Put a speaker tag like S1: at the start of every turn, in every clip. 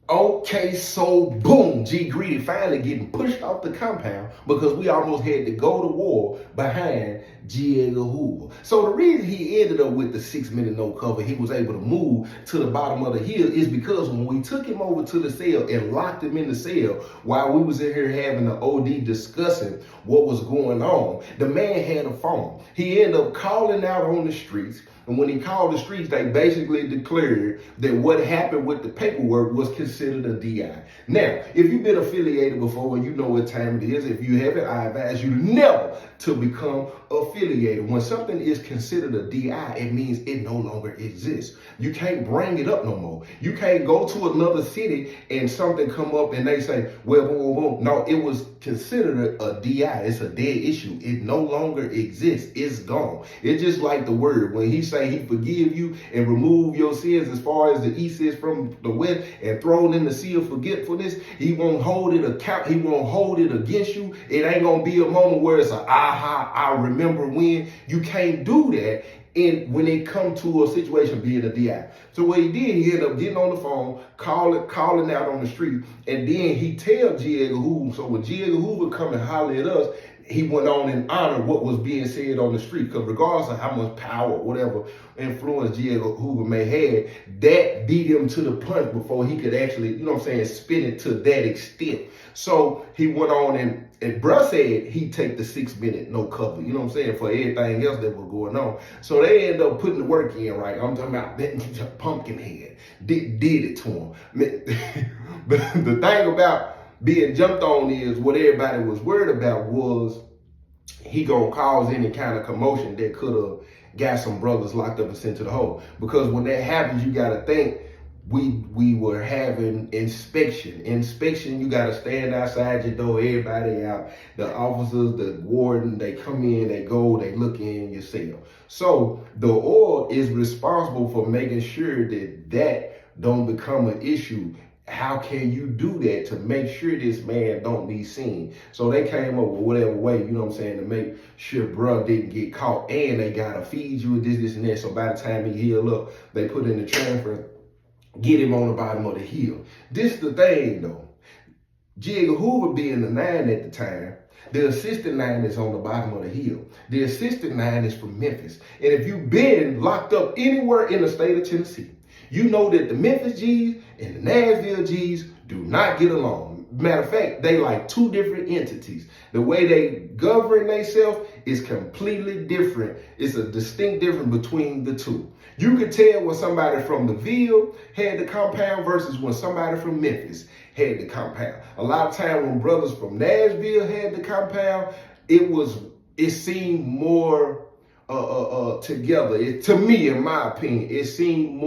S1: Okay, so boom, G Greedy finally getting pushed off the compound because we almost had to go to war behind G. Edgar Hoover. So the reason he ended up with the 6 minute no cover, he was able to move to the bottom of the hill, is because when we took him over to the cell and locked him in the cell while we was in here having an OD discussing what was going on, the man had a phone. He ended up calling out on the streets. And when he called the streets, they basically declared that what happened with the paperwork was considered a DI. Now, if you've been affiliated before and you know what time it is, if you haven't, I advise you never to become affiliated. When something is considered a DI, it means it no longer exists. You can't bring it up no more. You can't go to another city and something come up and they say, well, boom, boom, boom. No, it was considered a DI. It's a dead issue. It no longer exists. It's gone. It's just like the word. When he say he forgive you and remove your sins as far as the east is from the west and thrown in the sea of forgetfulness, he won't hold it account. He won't hold it against you. It ain't gonna be a moment where it's a aha, I remember when. You can't do that when it come to a situation being a DI. So what he did, he ended up getting on the phone, calling out on the street, and then he tell G. Edgar Hoover. So when G. Edgar Hoover come and holler at us, he went on and honored what was being said on the street. Because regardless of how much power, whatever influence G. Edgar Hoover may have, that beat him to the punch before he could actually, you know what I'm saying, spin it to that extent. So he went on and bruh said he'd take the 6 minute no cover, you know what I'm saying, for everything else that was going on. So they ended up putting the work in, right? I'm talking about that Pumpkinhead did it to him. The thing about being jumped on is what everybody was worried about was he gonna cause any kind of commotion that could have got some brothers locked up and sent to the hole. Because when that happens, you gotta think we were having inspection. Inspection, you gotta stand outside your door, everybody out. The officers, the warden, they come in, they go, they look in your cell. So the org is responsible for making sure that don't become an issue. How can you do that to make sure this man don't be seen? So they came up with whatever way, you know what I'm saying, to make sure bruh didn't get caught. And they gotta feed you with this, and that. So by the time he heal up, they put in the transfer, get him on the bottom of the hill. This the thing though. G. Edgar Hoover being the 9 at the time, the assistant 9 is on the bottom of the hill. The assistant 9 is from Memphis. And if you've been locked up anywhere in the state of Tennessee, you know that the Memphis G's and the Nashville G's do not get along. Matter of fact, they like two different entities. The way they govern themselves is completely different. It's a distinct difference between the two. You could tell when somebody from the Ville had the compound versus when somebody from Memphis had the compound. A lot of time when brothers from Nashville had the compound, it seemed more together. To me, in my opinion, it seemed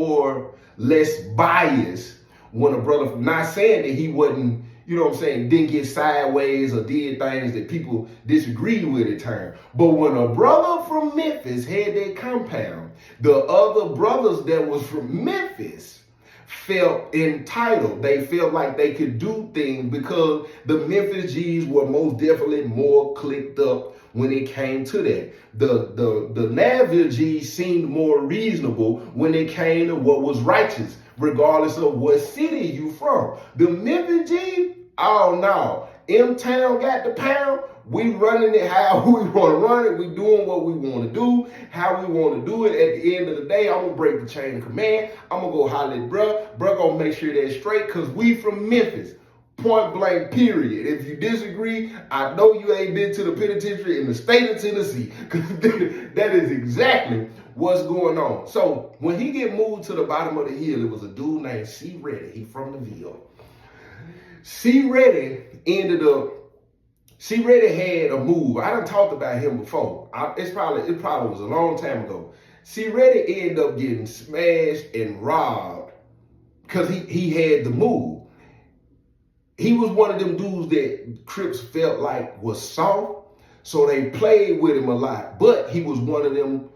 S1: less biased when a brother, not saying that he wasn't, you know what I'm saying, didn't get sideways or did things that people disagreed with at times. But when a brother from Memphis had that compound, the other brothers that was from Memphis felt entitled. They felt like they could do things because the Memphis G's were most definitely more clicked up when it came to that. The Nashville G's seemed more reasonable when it came to what was righteous, regardless of what city you from. The Memphis G, oh no, M-Town got the pound. We running it how we want to run it. We doing what we want to do, how we want to do it. At the end of the day, I'm going to break the chain of command. I'm going to go holler at bruh. Bruh going to make sure that's straight because we from Memphis. Point blank, period. If you disagree, I know you ain't been to the penitentiary in the state of Tennessee because that is exactly what's going on. So when he get moved to the bottom of the hill, it was a dude named C. Reddy. He from the Ville. C. Reddy had a move. I done talked about him before. It probably was a long time ago. C. Reddy ended up getting smashed and robbed because he had the move. He was one of them dudes that Crips felt like was soft, so they played with him a lot. But he was one of them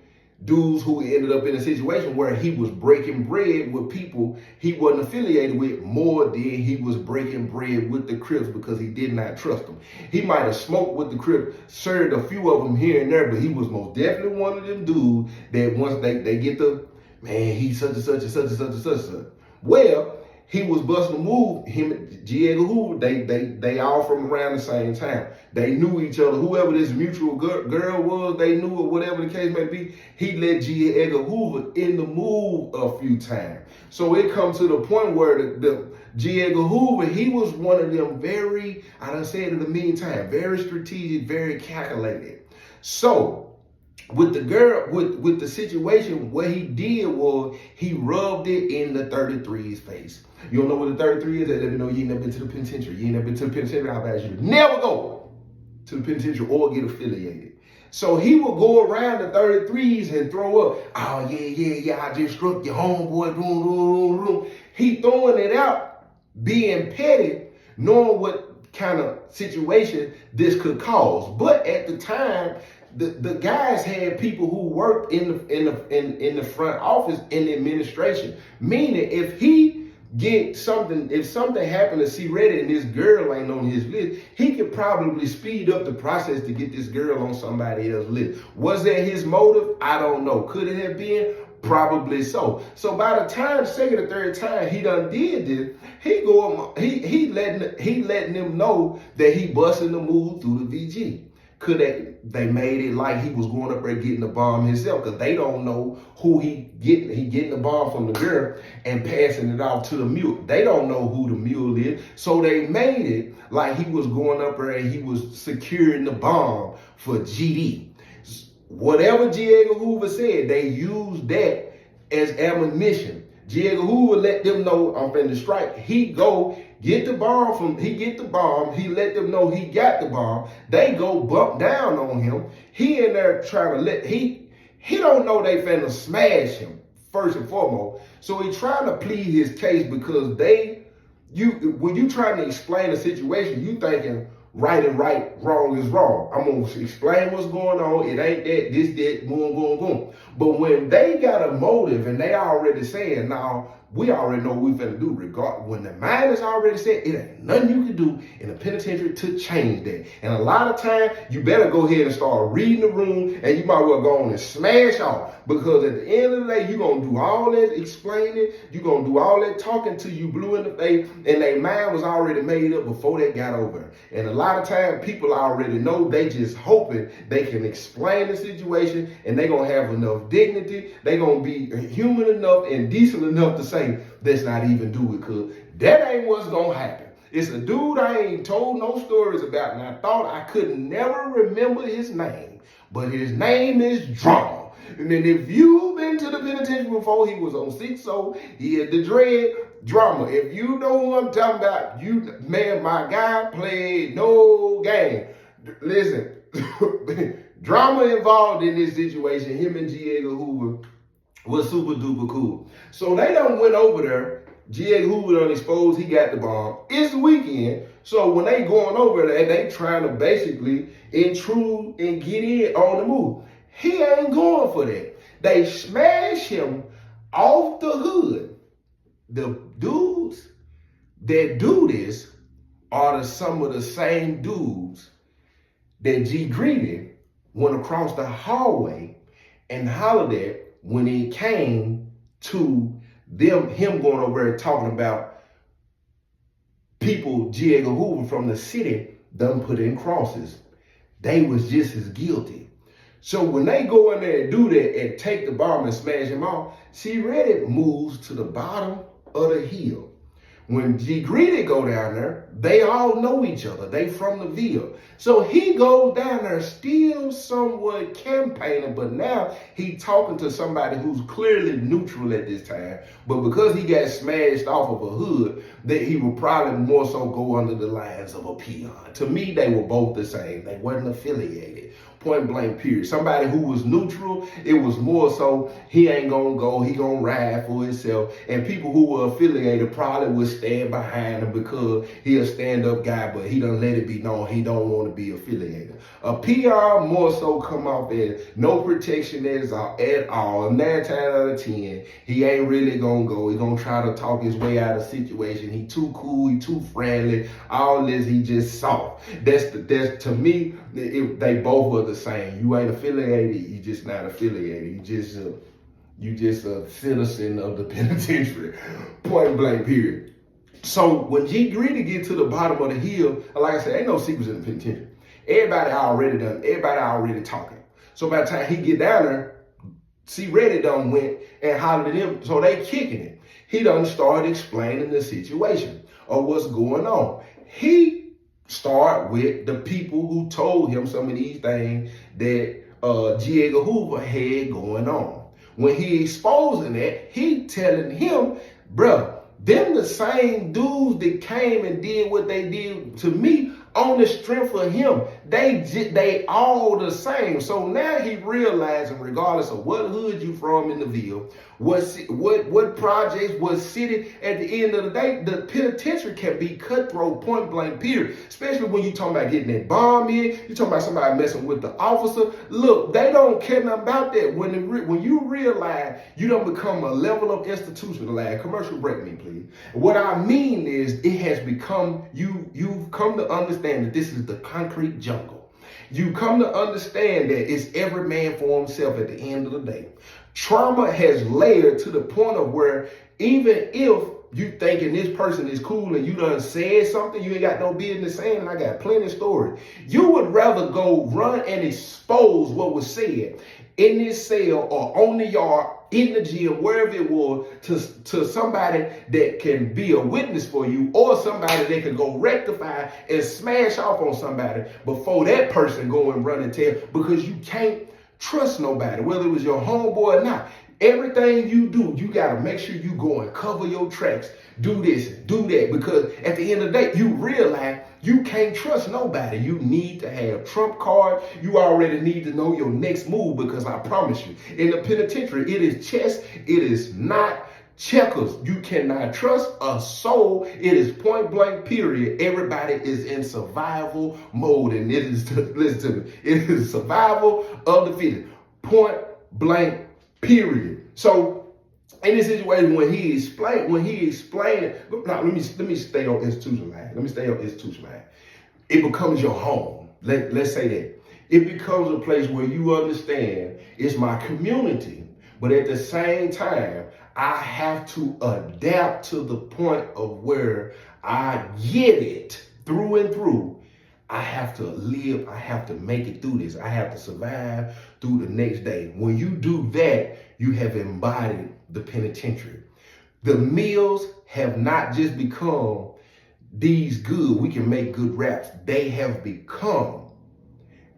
S1: dudes who ended up in a situation where he was breaking bread with people he wasn't affiliated with more than he was breaking bread with the Crips because he did not trust them. He might have smoked with the Crips, served a few of them here and there, but he was most definitely one of them dudes that once they get the, man, he's such and such and such and such and such and such. Well, he was busting a move. Him and G. Edgar Hoover, they all from around the same time. They knew each other. Whoever this mutual girl was, they knew her, whatever the case may be. He let G. Edgar Hoover in the move a few times. So it comes to the point where the G. Edgar Hoover, he was one of them very, I done said it a million times, very strategic, very calculated. So with the girl, with the situation, what he did was he rubbed it in the 33's face. You don't know what the 33 is? Let me know you ain't never been to the penitentiary. You ain't never been to the penitentiary. I'll ask you to never go to the penitentiary or get affiliated. So he would go around the 33s and throw up, oh yeah, I just struck your homeboy. He throwing it out, being petty, knowing what kind of situation this could cause. But at the time, the guys had people who worked in the front office in the administration. Meaning, if he get something, if something happened to C. Reddy and this girl ain't on his list, he could probably speed up the process to get this girl on somebody else's list. Was that his motive? I don't know. Could it have been? Probably so. So by the time second or third time he done did this, he letting them know that he busting the move through the VG. Could they made it like he was going up there getting the bomb himself, because they don't know who he getting the bomb from the girl and passing it off to the mule. They don't know who the mule is. So they made it like he was going up there and he was securing the bomb for GD. Whatever G. Edgar Hoover said, they used that as ammunition. G. Edgar Hoover let them know I'm finna strike. He go get the bomb he let them know he got the bomb. They go bump down on him. He in there trying to he don't know they finna smash him, first and foremost. So he trying to plead his case because when you trying to explain a situation, you thinking right is right, wrong is wrong. I'm going to explain what's going on. It ain't that, this, that, boom. But when they got a motive and they already saying, now, we already know what we finna do. When the mind is already set, it ain't nothing you can do in the penitentiary to change that. And a lot of time, you better go ahead and start reading the room, and you might well go on and smash off. Because at the end of the day, you're going to do all that explaining, you're going to do all that talking till you blue in the face, and their mind was already made up before they got over. And a lot of time, people already know, they just hoping they can explain the situation, and they going to have enough dignity, they going to be human enough and decent enough to say, let's not even do it, because that ain't what's going to happen. It's a dude I ain't told no stories about, and I thought I could never remember his name, but his name is Drama. And then if you've been to the penitentiary before, he was on 6-0, he had the dread. Drama. If you know who I'm talking about, man, my guy played no game. Listen, Drama involved in this situation, him and G. Edgar Hoover was super duper cool. So they done went over there. G. Edgar Hoover done exposed he got the bomb. It's the weekend. So when they going over there, they trying to basically intrude and get in on the move. He ain't going for that. They smash him off the hood. The dudes that do this are some of the same dudes that G. Greedy went across the hallway and hollered at when it came to him going over there talking about people G. Edgar Hoover from the city done put in crosses. They was just as guilty. So when they go in there and do that and take the bomb and smash him off, C. Reddy moves to the bottom of the hill. When G. Greedy go down there, they all know each other. They from the Ville. So he goes down there still somewhat campaigning, but now he talking to somebody who's clearly neutral at this time. But because he got smashed off of a hood, that he would probably more so go under the lines of a peon. To me, they were both the same. They wasn't affiliated. Point blank period. Somebody who was neutral, it was more so he ain't gonna go, he gonna ride for himself. And people who were affiliated probably would stand behind him because he a stand-up guy, but he done let it be known he don't want to be affiliated. A PR more so come off as no protection at all. 9 times out of 10, he ain't really gonna go. He gonna try to talk his way out of the situation. He too cool, he too friendly. All this, he just soft. That's to me, they both were the same. You ain't affiliated, you just not affiliated. You just a citizen of the penitentiary. Point blank period. So when G Greedy get to the bottom of the hill, like I said, ain't no secrets in the penitentiary. Everybody already talking. So by the time he get down there, C Ready done went and hollered at him, so they kicking it. He done started explaining the situation of what's going on. He started with the people who told him some of these things that G. Edgar Hoover had going on. When he exposing that, he telling him, bruh, them the same dudes that came and did what they did to me on the strength of him. They all the same. So now he realizing, regardless of what hood you from in the Ville, what projects, what city, at the end of the day, the penitentiary can be cutthroat, point blank, period. Especially when you talking about getting that bomb in, you talking about somebody messing with the officer. Look, they don't care nothing about that. When you realize you don't become a level of institutionalized, commercial break me, please. What I mean is it has become, you've come to understand that this is the concrete jungle. You come to understand that it's every man for himself at the end of the day. Trauma has layered to the point of where even if you thinking this person is cool and you done said something you ain't got no business saying, and I got plenty of stories, you would rather go run and expose what was said in this cell or on the yard, in the gym, wherever it was, to somebody that can be a witness for you, or somebody that can go rectify and smash off on somebody before that person go and run and tell, because you can't trust nobody, whether it was your homeboy or not. Everything you do, you got to make sure you go and cover your tracks. Do this, do that, because at the end of the day, you realize you can't trust nobody. You need to have trump cards. You already need to know your next move, because I promise you, in the penitentiary, it is chess. It is not checkers. You cannot trust a soul. It is point blank, period. Everybody is in survival mode, and it is, listen to me, it is survival of the fittest. Point blank, period. So in this situation, when he explained, now let me stay on institutional line. It becomes your home. Let's say that. It becomes a place where you understand it's my community, but at the same time, I have to adapt to the point of where I get it through and through. I have to live, I have to make it through this. I have to survive through the next day. When you do that, you have embodied the penitentiary. The meals have not just become these good, we can make good raps. They have become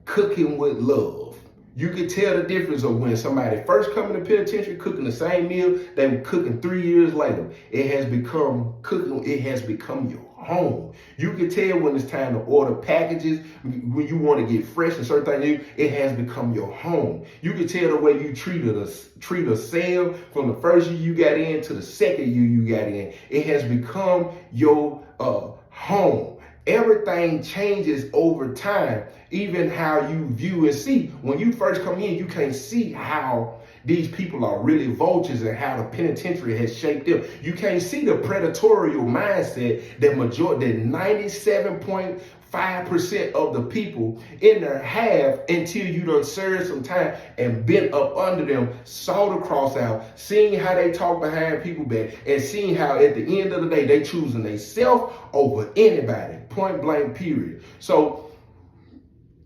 S1: cooking with love. You can tell the difference of when somebody first come in the penitentiary cooking the same meal they were cooking 3 years later. It has become cooking, it has become your home. You can tell when it's time to order packages, when you want to get fresh and certain things, it has become your home. You can tell the way you treat a cell from the first year you got in to the second year you got in. It has become your home. Everything changes over time, even how you view and see. When you first come in, you can't see how these people are really vultures and how the penitentiary has shaped them. You can't see the predatorial mindset that 97.5% of the people in there have until you done served some time and been up under them, saw the cross out, seeing how they talk behind people back, and seeing how at the end of the day they choosing they self over anybody. Point blank, period. So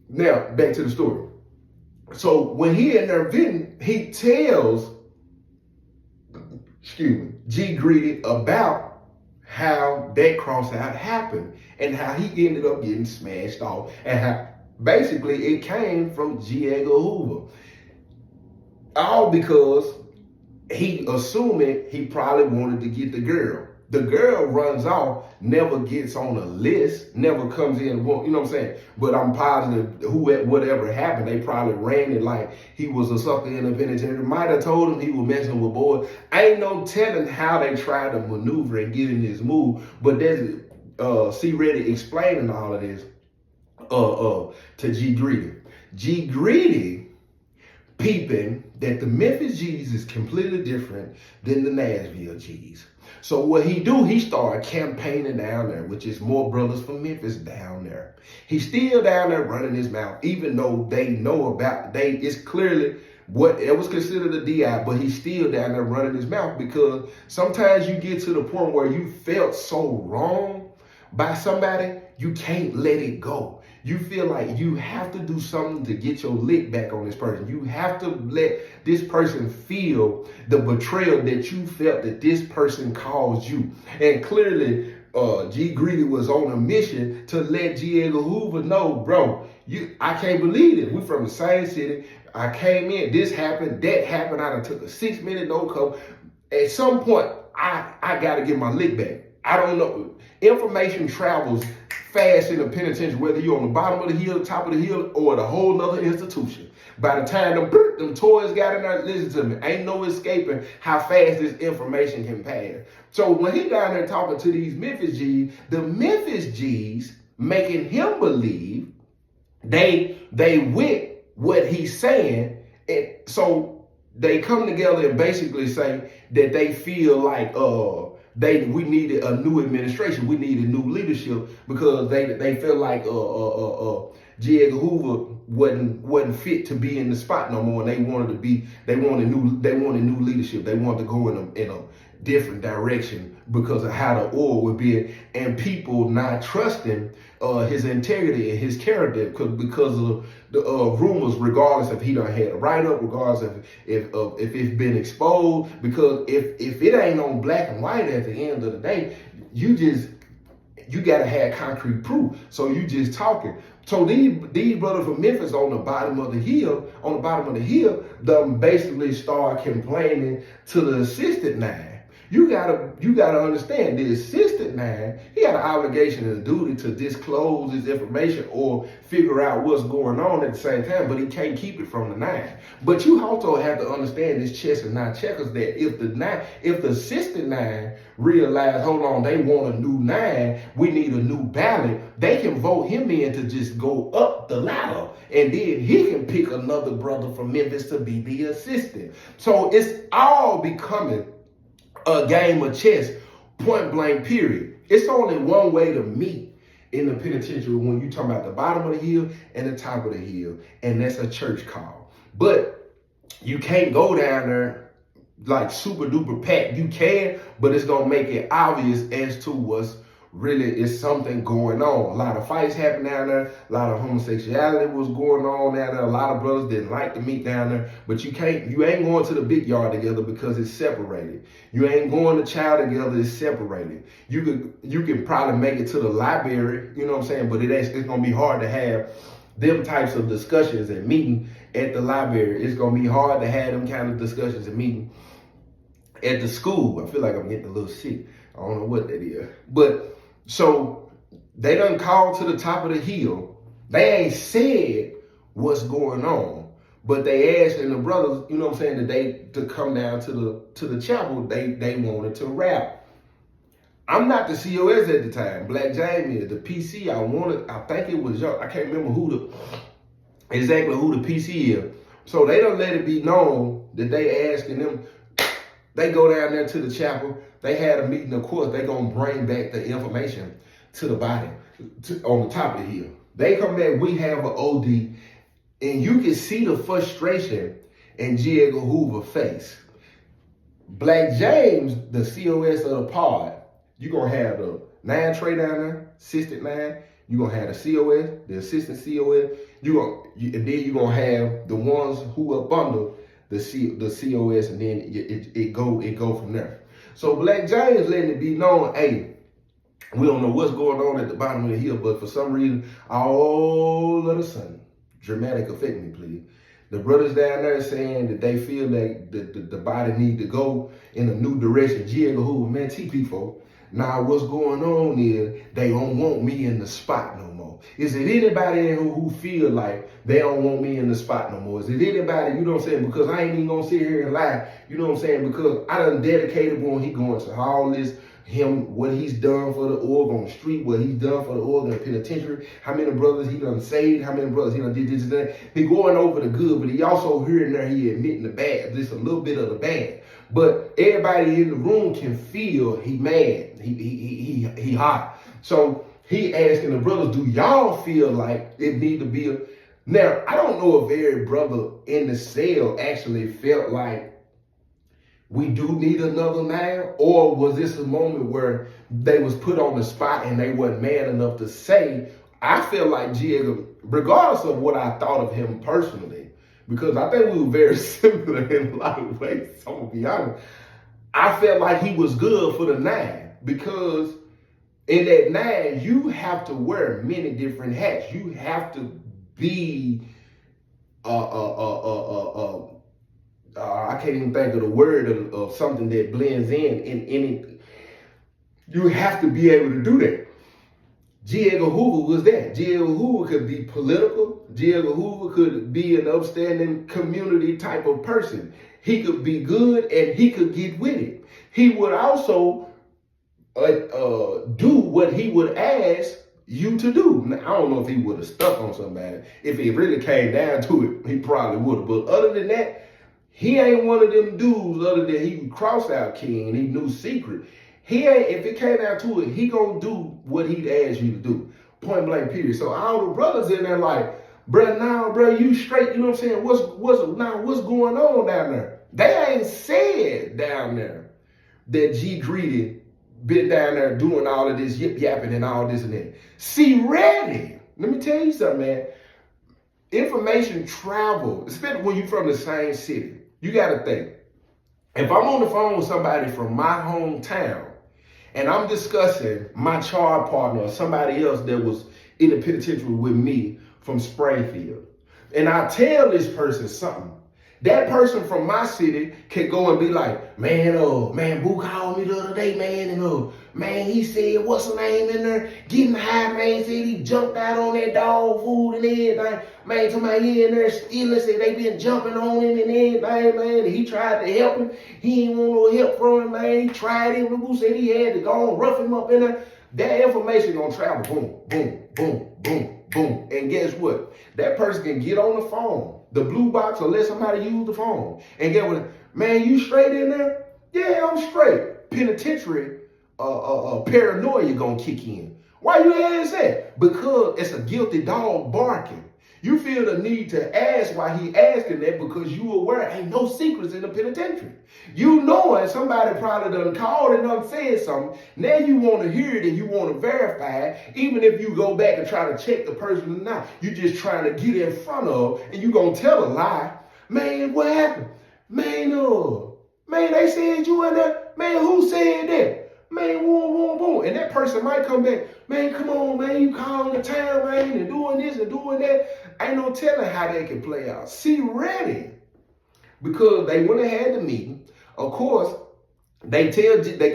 S1: now back to the story. So when he in there venting, he tells, G Greedy about how that cross out happened and how he ended up getting smashed off and how basically it came from G. Edgar Hoover. All because he assuming he probably wanted to get the girl. The girl runs off, never gets on a list, never comes in, you know what I'm saying? But I'm positive whatever happened, they probably ran it like he was a sucker in the penitentiary. Might have told him he was messing with boys. Ain't no telling how they tried to maneuver and get in this move, but there's C. Ready explaining all of this to G. Greedy. G. Greedy peeping that the Memphis G's is completely different than the Nashville G's. So what he do, he started campaigning down there, which is more brothers from Memphis down there. He's still down there running his mouth, even though they know about, it's clearly what it was considered a DI, but he's still down there running his mouth because sometimes you get to the point where you felt so wrong by somebody, you can't let it go. You feel like you have to do something to get your lick back on this person. You have to let this person feel the betrayal that you felt that this person caused you. And clearly, G Greedy was on a mission to let G. Edgar Hoover know, bro, I can't believe it. We from the same city. I came in, this happened, that happened. I done took a 6-minute no cover. At some point, I got to get my lick back. I don't know. Information travels fast in the penitentiary, whether you're on the bottom of the hill, top of the hill, or the whole nother institution. By the time them toys got in there, listen to me, ain't no escaping how fast this information can pass. So when he down there talking to these Memphis G's, the Memphis G's making him believe they with what he's saying. And so they come together and basically say that they feel like we needed a new administration, we needed new leadership because they feel like J. Edgar Hoover wasn't fit to be in the spot no more, and they wanted new leadership. They wanted to go in a different direction because of how the oil would be, and people not trusting his integrity and his character because of the rumors, regardless if he done had a write-up, regardless if it's been exposed. Because if it ain't on black and white at the end of the day, you gotta have concrete proof. So you just talking. So these brothers from Memphis on the bottom of the hill, basically start complaining to the assistant nine. You gotta understand, the assistant nine, he got an obligation and a duty to disclose his information or figure out what's going on at the same time, but he can't keep it from the nine. But you also have to understand this chess and not checkers, that if the assistant nine realize, hold on, they want a new nine, we need a new ballot, they can vote him in to just go up the ladder, and then he can pick another brother from Memphis to be the assistant. So it's all becoming a game of chess, point blank, period. It's only one way to meet in the penitentiary when you talking about the bottom of the hill and the top of the hill, and that's a church call. But you can't go down there like super duper packed. You can, but it's gonna make it obvious as to what's really is something going on. A lot of fights happen down there. A lot of homosexuality was going on down there. A lot of brothers didn't like to meet down there. But you ain't going to the big yard together because it's separated. You ain't going to chow together, it's separated. You can probably make it to the library, you know what I'm saying? But it's gonna be hard to have them types of discussions and meeting at the library. It's gonna be hard to have them kind of discussions and meeting at the school. I feel like I'm getting a little sick. I don't know what that is. But so they done called to the top of the hill. They ain't said what's going on, but they asked, and the brothers, you know what I'm saying, that they to come down to the chapel, they wanted to rap. I'm not the COS at the time. Black James is the PC. I think it was y'all. I can't remember exactly who the PC is. So they don't let it be known that they asking them. They go down there to the chapel. They had a meeting. Of course, they gonna bring back the information to the body on the top of the hill. They come back. We have an OD, and you can see the frustration in J. Edgar Hoover's face. Black James, the COS of the pod, you gonna have the 9 tray down there, assistant 9. You gonna have the COS, the assistant COS. And then you gonna have the ones who up under the COS, and then it go from there. So Black James letting it be known, hey, we don't know what's going on at the bottom of the hill, but for some reason, all of a sudden, dramatic effect me, please. The brothers down there saying that they feel like the body need to go in a new direction. J. Edgar Hoover, man, TP folk. Now what's going on is they don't want me in the spot no more. Is it anybody who feel like they don't want me in the spot no more? Is it anybody, you know what I'm saying? Because I ain't even gonna sit here and lie, you know what I'm saying? Because I done dedicated when he going to all this, what he's done for the org on the street, what he's done for the org in the penitentiary, how many brothers he done saved, how many brothers he done did this and that. He going over the good, but he also here and there, he admitting the bad, just a little bit of the bad. But everybody in the room can feel he mad, he hot. So he asking the brothers, do y'all feel like it need to be Now, I don't know if every brother in the cell actually felt like we do need another man, or was this a moment where they was put on the spot and they wasn't man enough to say? I feel like Jiega, regardless of what I thought of him personally, because I think we were very similar in a lot of ways, so I'm gonna be honest, I felt like he was good for the 9, because in that 9, you have to wear many different hats. You have to be I can't even think of the word of something that blends in any. You have to be able to do that. J. Edgar Hoover was that. J. Edgar Hoover could be political. J. Edgar Hoover could be an upstanding community type of person. He could be good and he could get with it. He would also do what he would ask you to do. Now, I don't know if he would have stuck on somebody. If it really came down to it, he probably would have. But other than that, he ain't one of them dudes other than he would cross out king and he knew secret. He ain't, if it came down to it, he gonna do what he'd ask you to do. Point blank period. So all the brothers in there like, bruh, now, bruh, you straight, you know what I'm saying? What's going on down there? They ain't said down there that G Greedy been down there doing all of this yip yapping and all this and that. See, ready. Let me tell you something, man. Information travel, especially when you're from the same city. You got to think. If I'm on the phone with somebody from my hometown and I'm discussing my charge partner or somebody else that was in the penitentiary with me from Springfield, and I tell this person something, that person from my city can go and be like, man, Boo called me the other day, man, and man, he said, what's her name in there? Getting high, man, said he jumped out on that dog food and everything. Man, somebody he in there stealing, said they been jumping on him and everything, man, and he tried to help him. He ain't want no help from him, man. He tried it, Boo said he had to go and rough him up in there. That information gonna travel, boom, boom, boom, boom, boom. And guess what? That person can get on the phone, the blue box, or let somebody use the phone. And get what? Man, you straight in there? Yeah, I'm straight. Penitentiary paranoia gonna kick in. Why you ask that? Because it's a guilty dog barking. You feel the need to ask why he asking that because you aware ain't no secrets in the penitentiary. You knowing somebody probably done called and done said something. Now you want to hear it and you want to verify it. Even if you go back and try to check the person or not, you just trying to get in front of and you gonna tell a lie. Man, what happened? Man, they said you in there. Man, who said that? Man, boom, boom, boom. And that person might come back, man, come on, man, you calling the town, man, and doing this and doing that. Ain't no telling how that can play out. See, ready. Because they went and had the meeting. Of course, they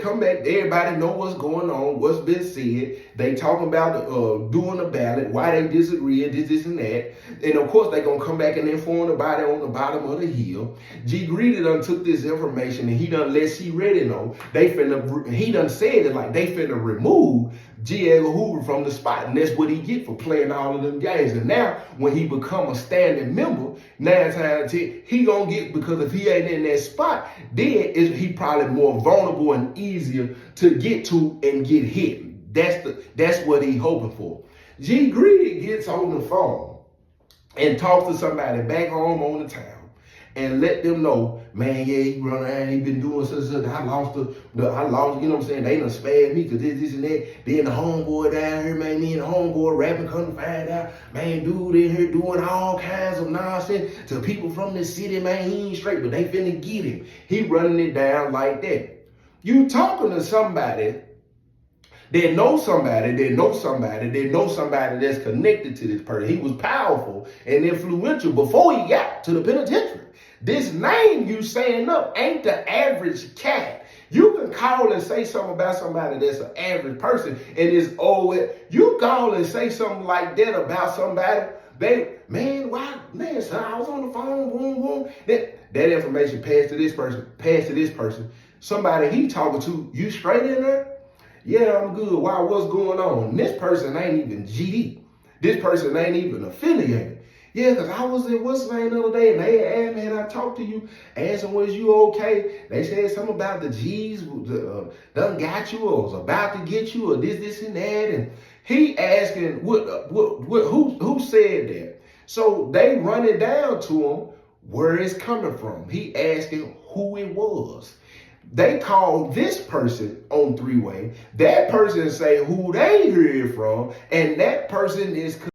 S1: come back, everybody know what's going on, what's been said. They talking about doing a ballot, why they disagree, this and that. And of course, they gonna come back and inform the body on the bottom of the hill. G Greedy done took this information and he done let C Ready know. He done said it like they finna remove J. Edgar Hoover from the spot. And that's what he get for playing all of them games. And now, when he become a standing member, 9 times out of 10, he gonna get, because if he ain't in that spot, then he probably more vulnerable and easier to get to and get hit. That's what he hoping for. G Greedy gets on the phone and talks to somebody back home on the town and let them know, man, yeah, he run around, he been doing such. I lost, you know what I'm saying? They done spared me because this and that. Then the homeboy down here, man, me and the homeboy rapping, come to find out, man, dude in here doing all kinds of nonsense to people from the city, man, he ain't straight, but they finna get him. He running it down like that. You talking to somebody that knows somebody that's connected to this person. He was powerful and influential before he got to the penitentiary. This name you saying up ain't the average cat. You can call and say something about somebody that's an average person and it's you call and say something like that about somebody, son, I was on the phone, boom, boom. That information passed to this person. Somebody he talking to, you straight in there? Yeah, I'm good. Why? What's going on? And this person ain't even GD. This person ain't even affiliated. Yeah, because I was in what's the name the other day, and they asked me, and I talked to you, asked them, was you okay? They said something about the G's done got you, or was about to get you, or this, and that. And he asking, who said that? So they run it down to him where it's coming from. He asking who it was. They call this person on three-way. That person say who they hear it from, and that person is